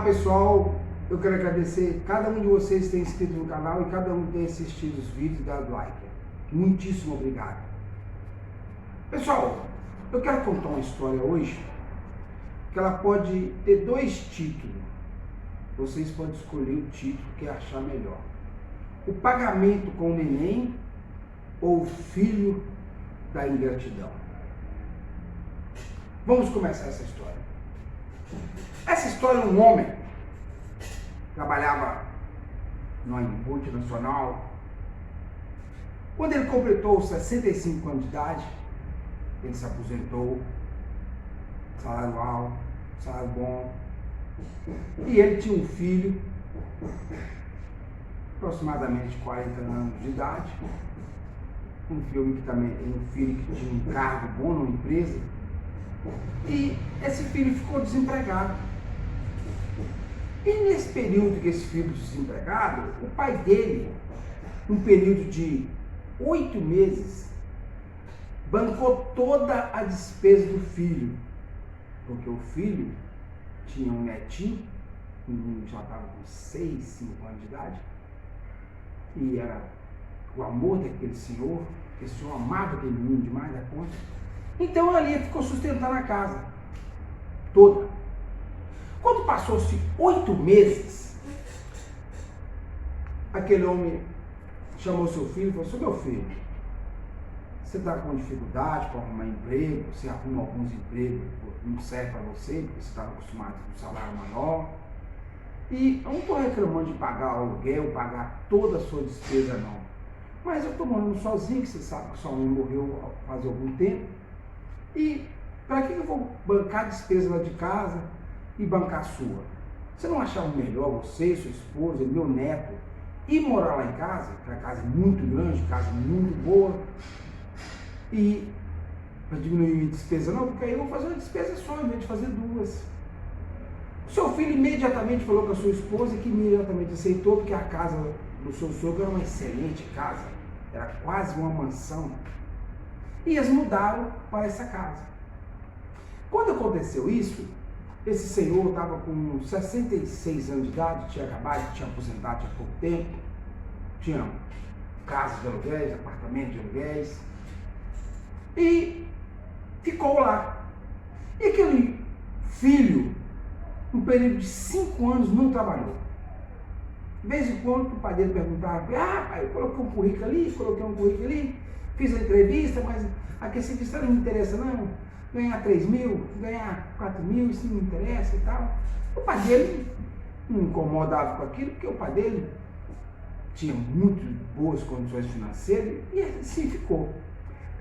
pessoal, eu quero agradecer cada um de vocês que tem inscrito no canal e cada um que tem assistido os vídeos e dado like. Muitíssimo obrigado. Pessoal, eu quero contar uma história hoje que ela pode ter dois títulos. Vocês podem escolher o título que achar melhor. O pagamento com o neném ou o filho da ingratidão. Vamos começar essa história. Essa história é um homem que trabalhava numa multinacional. Quando ele completou 65 anos de idade, ele se aposentou, salário alto, salário bom, e ele tinha um filho, aproximadamente 40 anos de idade, um filho que tinha um cargo bom numa empresa, e esse filho ficou desempregado. E nesse período que esse filho ficou desempregado, o pai dele, num período de 8 meses, bancou toda a despesa do filho, porque o filho tinha um netinho, o menino já estava com 6, 5 anos de idade, e era o amor daquele senhor, que esse senhor amava aquele menino demais da conta. Então ali ele ficou sustentando a casa toda. Quando passou-se 8 meses, aquele homem chamou seu filho e falou assim: meu filho, você está com dificuldade para arrumar emprego, você arruma alguns empregos, não serve para você, porque você estava acostumado com um salário maior. E eu não estou reclamando de pagar o aluguel, pagar toda a sua despesa não. Mas eu estou morando sozinho, que você sabe que sua mãe morreu faz algum tempo. E para que eu vou bancar a despesa lá de casa e bancar a sua? Você não achava melhor você, sua esposa, meu neto, ir morar lá em casa, que a casa é muito grande, casa muito boa, e para diminuir minha despesa? Não, porque aí eu vou fazer uma despesa só, em vez de fazer duas. O seu filho imediatamente falou com a sua esposa, que imediatamente aceitou, porque a casa do seu sogro era uma excelente casa, era quase uma mansão. E eles mudaram para essa casa. Quando aconteceu isso, esse senhor estava com 66 anos de idade, tinha acabado, tinha aposentado há pouco tempo, tinha casa de aluguéis, apartamento de aluguéis, e ficou lá. E aquele filho, um período de 5 anos, não trabalhou. De vez em quando o pai dele perguntava: pai, eu coloquei um currículo ali, fiz a entrevista, mas a entrevista não me interessa não, ganhar 3 mil, ganhar 4 mil, isso não me interessa e tal. O pai dele não incomodava com aquilo, porque o pai dele tinha muito boas condições financeiras, e assim ficou.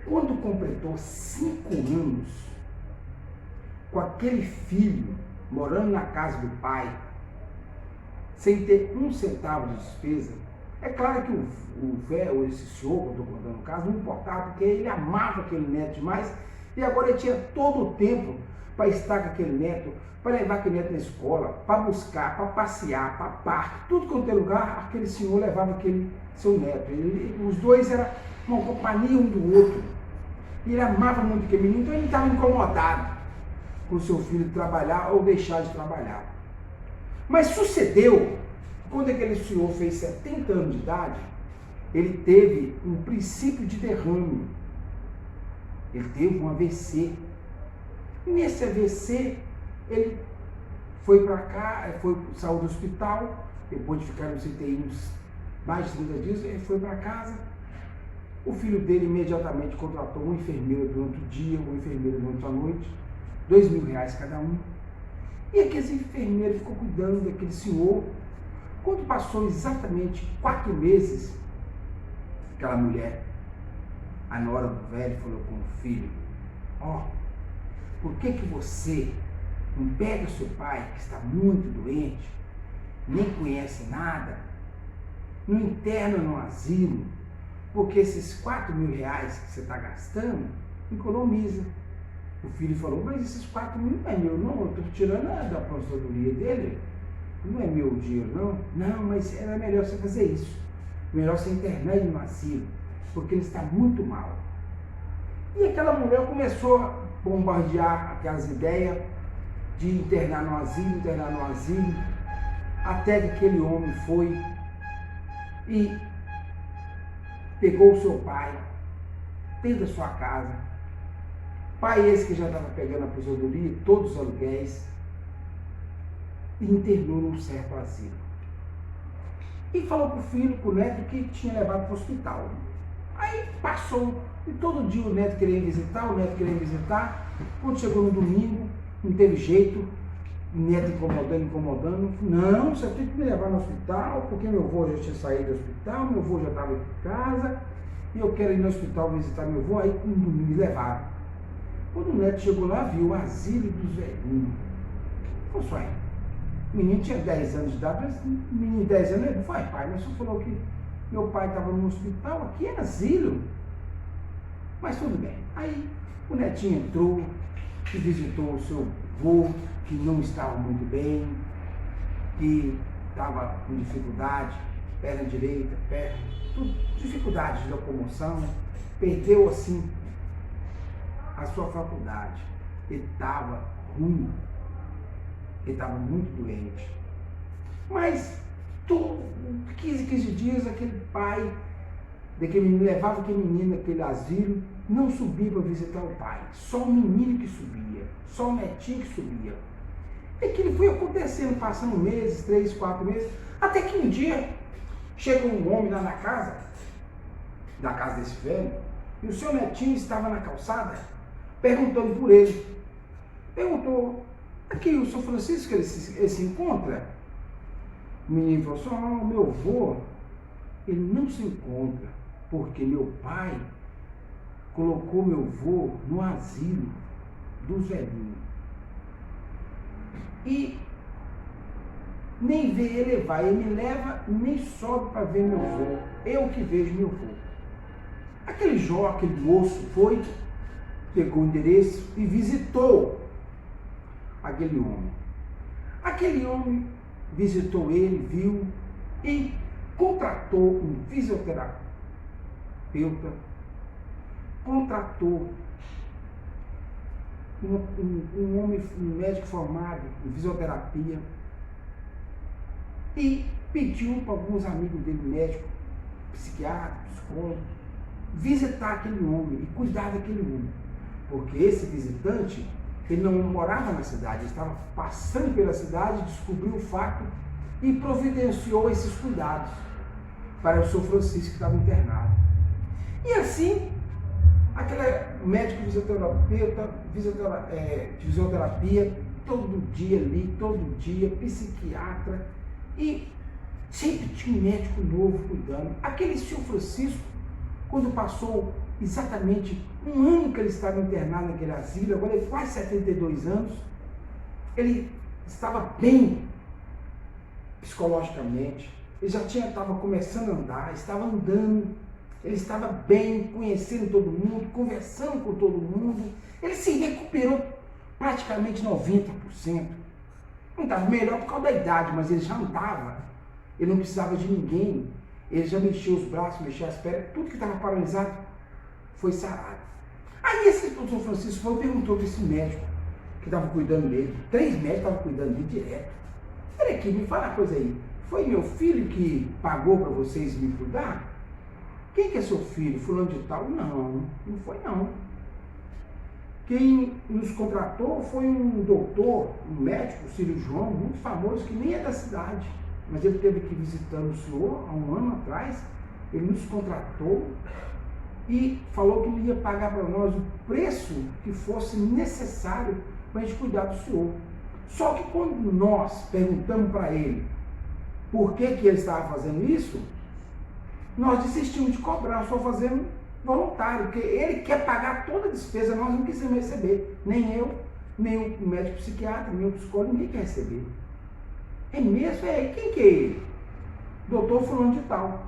Quando completou 5 anos, com aquele filho morando na casa do pai, sem ter um centavo de despesa, é claro que o velho, esse senhor que eu estou contando no caso, não importava, porque ele amava aquele neto demais, e agora ele tinha todo o tempo para estar com aquele neto, para levar aquele neto na escola, para buscar, para passear, para parque, tudo quanto é lugar, aquele senhor levava aquele seu neto. Os dois eram uma companhia um do outro, e ele amava muito aquele menino, então ele estava incomodado com o seu filho trabalhar ou deixar de trabalhar. Mas sucedeu, quando aquele senhor fez 70 anos de idade, ele teve um princípio de derrame. Ele teve um AVC. E nesse AVC, ele foi para cá, saiu do hospital, depois de ficar no CTI uns mais de 30 dias, ele foi para casa. O filho dele imediatamente contratou uma enfermeira durante o dia, uma enfermeira durante a noite, R$2.000 cada um. E aquele enfermeiro ficou cuidando daquele senhor. Quando passou exatamente 4 meses, aquela mulher, a nora do velho, falou com o filho: por que você não pega seu pai, que está muito doente, nem conhece nada, não interna no asilo, porque esses R$4.000 que você está gastando, economiza. O filho falou: mas esses 4 mil não é meu não, eu estou tirando da aposentadoria dele, não é meu dinheiro não. Não, mas era melhor você fazer isso, melhor você internar ele no asilo, porque ele está muito mal. E aquela mulher começou a bombardear aquelas ideias, de internar no asilo, até que aquele homem foi e pegou o seu pai dentro da sua casa. Pai esse que já estava pegando a aposentadoria, todos os aluguéis, e internou num certo asilo. E falou para o filho, para o neto, que tinha levado para o hospital. Aí passou, e todo dia o neto queria visitar, Quando chegou no domingo, não teve jeito, o neto incomodando. Não, você tem que me levar no hospital, porque meu avô já tinha saído do hospital, meu avô já estava em casa, e eu quero ir no hospital visitar meu avô. Aí no domingo me levaram. Quando o neto chegou lá, viu o asilo dos velhinhos. Falou, só aí. O menino tinha 10 anos de idade, mas o menino de 10 anos, ele não foi pai, mas só falou que meu pai estava no hospital, aqui é asilo. Mas tudo bem. Aí o netinho entrou e visitou o seu avô, que não estava muito bem, que estava com dificuldade, perna direita, tudo, dificuldade de locomoção, perdeu assim a sua faculdade. Ele estava ruim. Ele estava muito doente. Mas, 15 dias, aquele pai daquele menino levava aquele menino naquele asilo, não subia para visitar o pai. Só o menino que subia, só o netinho que subia. E aquilo foi acontecendo, passando meses, 3, 4 meses, até que um dia chega um homem lá na casa desse velho, e o seu netinho estava na calçada, perguntando por ele. Perguntou: aqui o São Francisco, ele se encontra? O menino falou assim: meu avô, ele não se encontra, porque meu pai colocou meu avô no asilo dos velhinhos. E nem vê ele levar, ele me leva, nem sobe para ver meu avô. Eu que vejo meu avô. Aquele moço foi, pegou o endereço e visitou aquele homem. Aquele homem visitou ele, viu e contratou um fisioterapeuta, contratou um homem, um médico formado em fisioterapia, e pediu para alguns amigos dele, médico, psiquiatra, psicólogo, visitar aquele homem e cuidar daquele homem. Porque esse visitante, ele não morava na cidade, ele estava passando pela cidade, descobriu o fato e providenciou esses cuidados para o São Francisco que estava internado. E assim, aquele médico fisioterapeuta, de fisioterapia, todo dia ali, todo dia, psiquiatra, e sempre tinha um médico novo cuidando. Aquele São Francisco, quando passou exatamente um ano que ele estava internado naquele asilo, agora ele quase 72 anos, ele estava bem psicologicamente, ele já estava começando a andar, estava andando, ele estava bem, conhecendo todo mundo, conversando com todo mundo, ele se recuperou praticamente 90%. Não estava melhor por causa da idade, mas ele já andava, ele não precisava de ninguém, ele já mexia os braços, mexia as pernas, tudo que estava paralisado foi sarado. Aí esse doutor Francisco foi e perguntou para esse médico que estava cuidando dele, 3 médicos estavam cuidando dele direto. Olha aqui, me fala uma coisa aí, foi meu filho que pagou para vocês me cuidar? Quem que é seu filho? Fulano de tal? Não, não foi não. Quem nos contratou foi um doutor, um médico, cirurgião, muito famoso, que nem é da cidade, mas ele esteve aqui visitando o senhor há um ano atrás, ele nos contratou e falou que ele ia pagar para nós o preço que fosse necessário para a gente cuidar do senhor. Só que quando nós perguntamos para ele por que ele estava fazendo isso, nós desistimos de cobrar, só fazendo voluntário, porque ele quer pagar toda a despesa, nós não quisemos receber, nem eu, nem o médico psiquiatra, nem o psicólogo, ninguém quer receber. É mesmo? Quem que é ele? Doutor fulano de tal.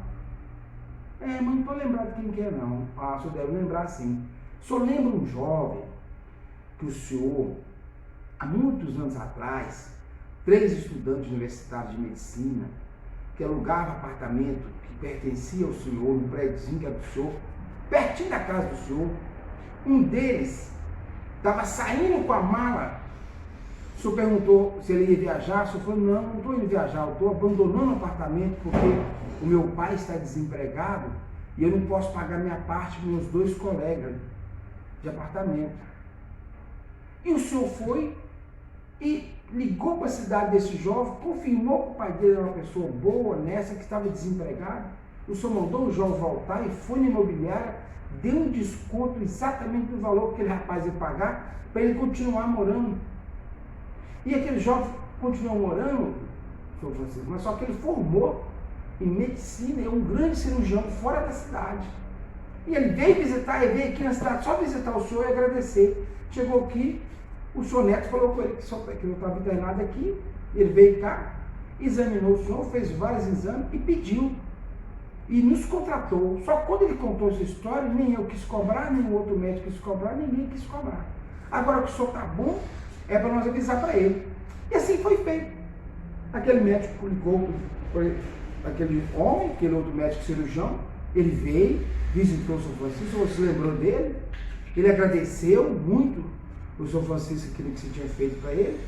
Mas não estou lembrado quem que é não. O senhor deve lembrar sim. O senhor lembra um jovem que o senhor, há muitos anos atrás, 3 estudantes universitários de medicina, que alugavam apartamento que pertencia ao senhor, um prédiozinho que era do senhor, pertinho da casa do senhor, um deles estava saindo com a mala O senhor perguntou se ele ia viajar, o senhor falou, não estou indo viajar, eu estou abandonando o apartamento porque o meu pai está desempregado e eu não posso pagar minha parte com meus 2 colegas de apartamento. E o senhor foi e ligou para a cidade desse jovem, confirmou que o pai dele era uma pessoa boa, honesta, que estava desempregado. O senhor mandou o jovem voltar e foi na imobiliária, deu um desconto exatamente do valor que aquele rapaz ia pagar para ele continuar morando. E aquele jovem continuou morando, senhor Francisco, mas só que ele formou em medicina, é um grande cirurgião fora da cidade. E ele veio visitar, ele veio aqui na cidade só visitar o senhor e agradecer. Chegou aqui, o senhor Neto falou com ele que eu estava internado aqui, ele veio cá, examinou o senhor, fez vários exames e pediu. E nos contratou. Só que quando ele contou essa história, nem eu quis cobrar, nem o outro médico quis cobrar, ninguém quis cobrar. Agora que o senhor está bom, é para nós avisar para ele. E assim foi feito. Aquele médico ligou para aquele homem, aquele outro médico cirurgião, ele veio, visitou o São Francisco, você lembrou dele, ele agradeceu muito o São Francisco aquilo que você tinha feito para ele,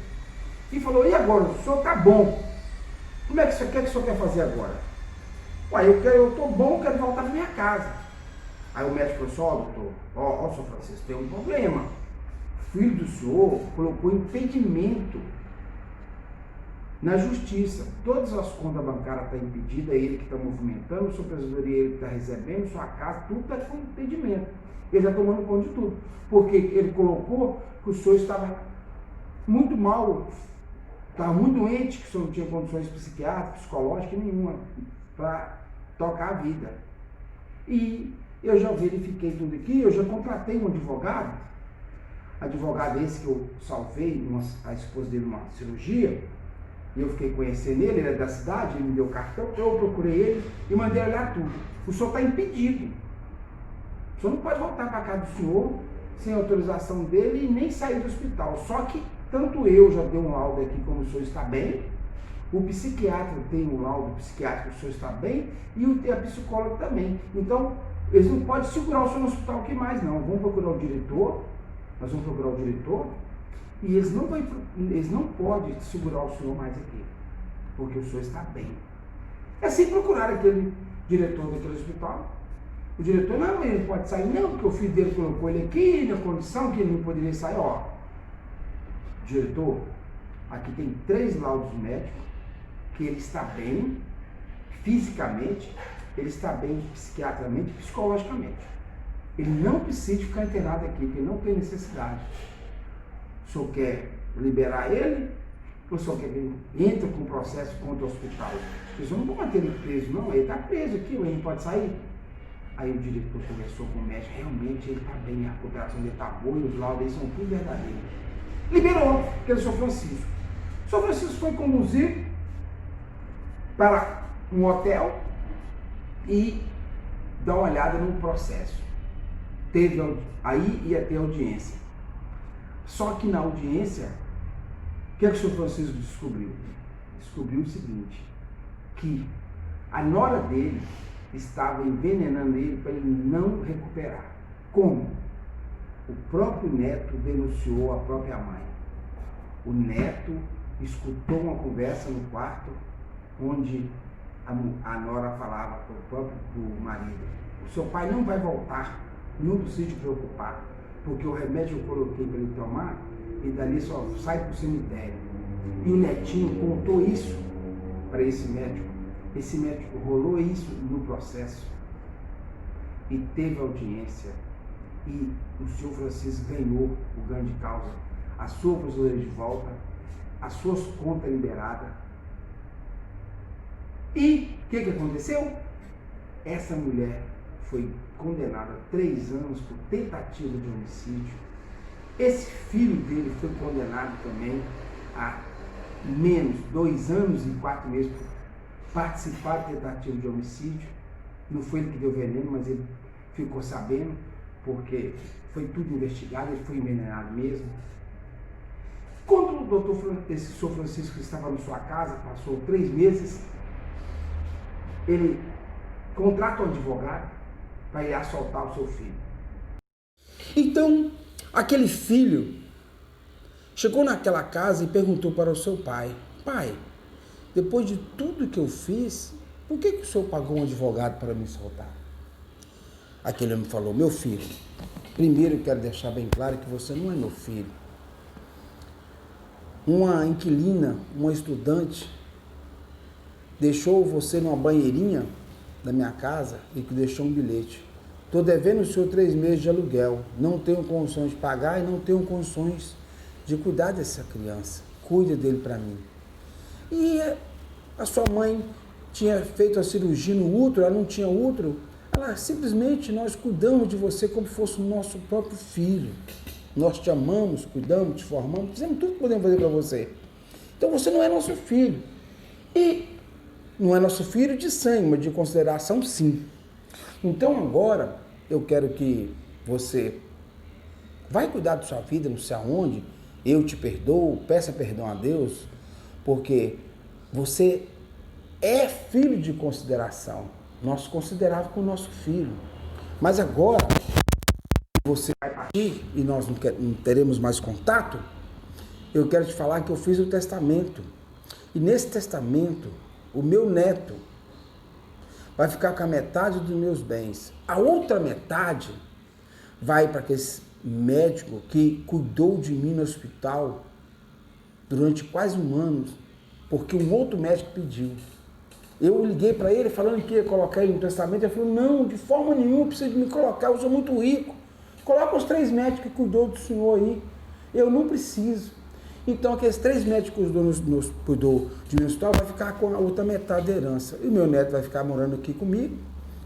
e falou, e agora, o senhor está bom, como é que o senhor quer fazer agora? Uai, eu estou bom, quero voltar para minha casa. Aí o médico falou, doutor, São Francisco, tem um problema, o filho do senhor colocou impedimento na justiça, todas as contas bancárias estão impedidas, é ele que está movimentando, a sua tesouraria ele que está recebendo, sua casa, tudo está com impedimento. Ele está tomando conta de tudo, porque ele colocou que o senhor estava muito mal, estava muito doente, que o senhor não tinha condições psiquiátricas, psicológicas nenhuma para tocar a vida. E eu já verifiquei tudo aqui, eu já contratei um advogado esse que eu salvei, a esposa dele numa cirurgia, e eu fiquei conhecendo ele é da cidade, ele me deu o cartão, eu procurei ele e mandei olhar tudo. O senhor está impedido. O senhor não pode voltar para a casa do senhor sem autorização dele e nem sair do hospital. Só que tanto eu já dei um laudo aqui como o senhor está bem, o psiquiatra tem um laudo psiquiátrico que o senhor está bem e a psicóloga também. Então, eles não podem segurar o senhor no hospital aqui mais não. Vamos procurar o diretor, nós vamos procurar o diretor e eles não podem segurar o senhor mais aqui, porque o senhor está bem. É assim procurar aquele diretor daquele hospital. O diretor, não, ele pode sair, não, porque o filho dele colocou ele aqui na condição que ele não poderia sair. Ó, diretor, aqui tem 3 laudos médicos que ele está bem fisicamente, ele está bem psiquiatricamente, psicologicamente. Ele não precisa ficar internado aqui, porque ele não tem necessidade. O senhor quer liberar ele, ou o senhor quer que ele entre com o processo contra o hospital? Vocês não vão manter ele preso, não, ele está preso aqui, ele não pode sair. Aí o diretor conversou com o médico, realmente ele está bem, a recuperação dele está boa e os laudos dele são tudo verdadeiros. Liberou, aquele São Francisco. O São Francisco foi conduzido para um hotel e dar uma olhada no processo. Aí ia ter audiência. Só que na audiência, o que o São Francisco descobriu? Descobriu o seguinte, que a nora dele estava envenenando ele para ele não recuperar. Como? O próprio neto denunciou a própria mãe. O neto escutou uma conversa no quarto onde a nora falava para o próprio marido, o seu pai não vai voltar, não precisa te preocupar, porque o remédio eu coloquei para ele tomar e dali só sai para o cemitério. E o netinho contou isso para esse médico. Esse médico rolou isso no processo e teve audiência e o senhor Francisco ganhou o ganho de causa, a sua aposentadoria de volta, as suas contas liberadas. E o que aconteceu? Essa mulher foi condenada a 3 anos por tentativa de homicídio. Esse filho dele foi condenado também a menos 2 anos e 4 meses por participar de tentativa de homicídio. Não foi ele que deu veneno, mas ele ficou sabendo, porque foi tudo investigado, ele foi envenenado mesmo. Quando o doutor, esse São Francisco estava na sua casa, passou 3 meses, ele contrata um advogado para ir assaltar o seu filho. Então, aquele filho chegou naquela casa e perguntou para o seu pai: pai, depois de tudo que eu fiz, por que o senhor pagou um advogado para me soltar? Aquele homem falou: meu filho, primeiro eu quero deixar bem claro que você não é meu filho. Uma inquilina, uma estudante, deixou você numa banheirinha da minha casa e que deixou um bilhete. Estou devendo o senhor 3 meses de aluguel, não tenho condições de pagar e não tenho condições de cuidar dessa criança. Cuide dele para mim. E a sua mãe tinha feito a cirurgia no útero, ela não tinha útero, ela simplesmente, nós cuidamos de você como se fosse o nosso próprio filho. Nós te amamos, cuidamos, te formamos, fizemos tudo que podemos fazer para você. Então você não é nosso filho. E não é nosso filho de sangue, mas de consideração sim. Então agora eu quero que você vai cuidar da sua vida, não sei aonde, eu te perdoo, peça perdão a Deus, porque você é filho de consideração. Nós considerávamos como nosso filho. Mas agora você vai partir e nós não teremos mais contato, eu quero te falar que eu fiz o testamento. E nesse testamento, o meu neto vai ficar com a metade dos meus bens. A outra metade vai para aquele médico que cuidou de mim no hospital durante quase um ano, porque um outro médico pediu. Eu liguei para ele falando que ia colocar ele no testamento, ele falou: não, de forma nenhuma precisa de me colocar, eu sou muito rico. Coloca os 3 médicos que cuidou do senhor aí. Eu não preciso. Então, aqueles 3 médicos que cuidou de mim no hospital vai ficar com a outra metade da herança. E o meu neto vai ficar morando aqui comigo,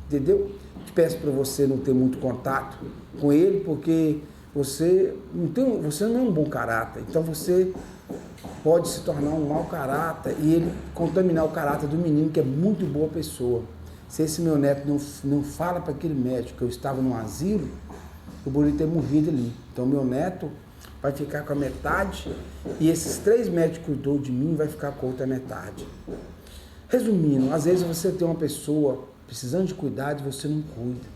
entendeu? Te peço para você não ter muito contato com ele, porque você não é um bom caráter. Então, você pode se tornar um mau caráter e ele contaminar o caráter do menino, que é muito boa pessoa. Se esse meu neto não fala para aquele médico que eu estava no asilo, eu poderia ter morrido ali. Então, meu neto vai ficar com a metade e esses 3 médicos que cuidou de mim vai ficar com a outra metade. Resumindo, às vezes você tem uma pessoa precisando de cuidado e você não cuida.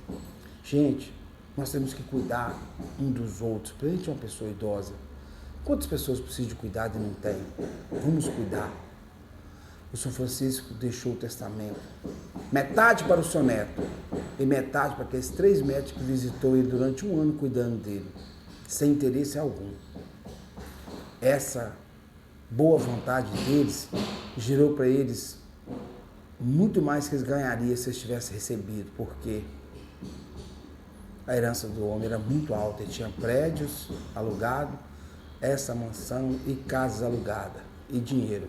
Gente, nós temos que cuidar um dos outros. Para a gente é uma pessoa idosa. Quantas pessoas precisam de cuidado e não tem? Vamos cuidar. O São Francisco deixou o testamento. Metade para o seu neto e metade para aqueles 3 médicos que visitou ele durante um ano cuidando dele, sem interesse algum. Essa boa vontade deles gerou para eles muito mais que eles ganhariam se eles tivessem recebido, porque a herança do homem era muito alta. Ele tinha prédios alugados, essa mansão e casas alugadas e dinheiro.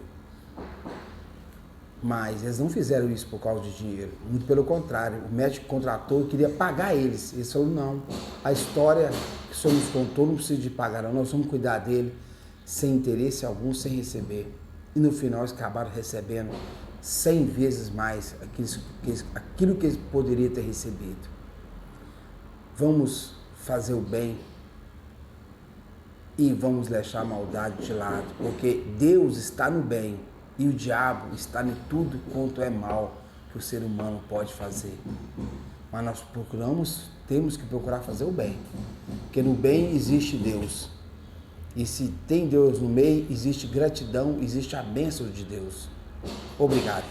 Mas eles não fizeram isso por causa de dinheiro. Muito pelo contrário, o médico contratou e queria pagar eles. Eles falaram: não, a história que o senhor nos contou não precisa de pagar, não. Nós vamos cuidar dele sem interesse algum, sem receber. E no final eles acabaram recebendo 100 vezes mais aquilo que eles poderiam ter recebido. Vamos fazer o bem e vamos deixar a maldade de lado, porque Deus está no bem e o diabo está em tudo quanto é mal que o ser humano pode fazer. Mas nós temos que procurar fazer o bem, porque no bem existe Deus. E se tem Deus no meio, existe gratidão, existe a bênção de Deus. Obrigado.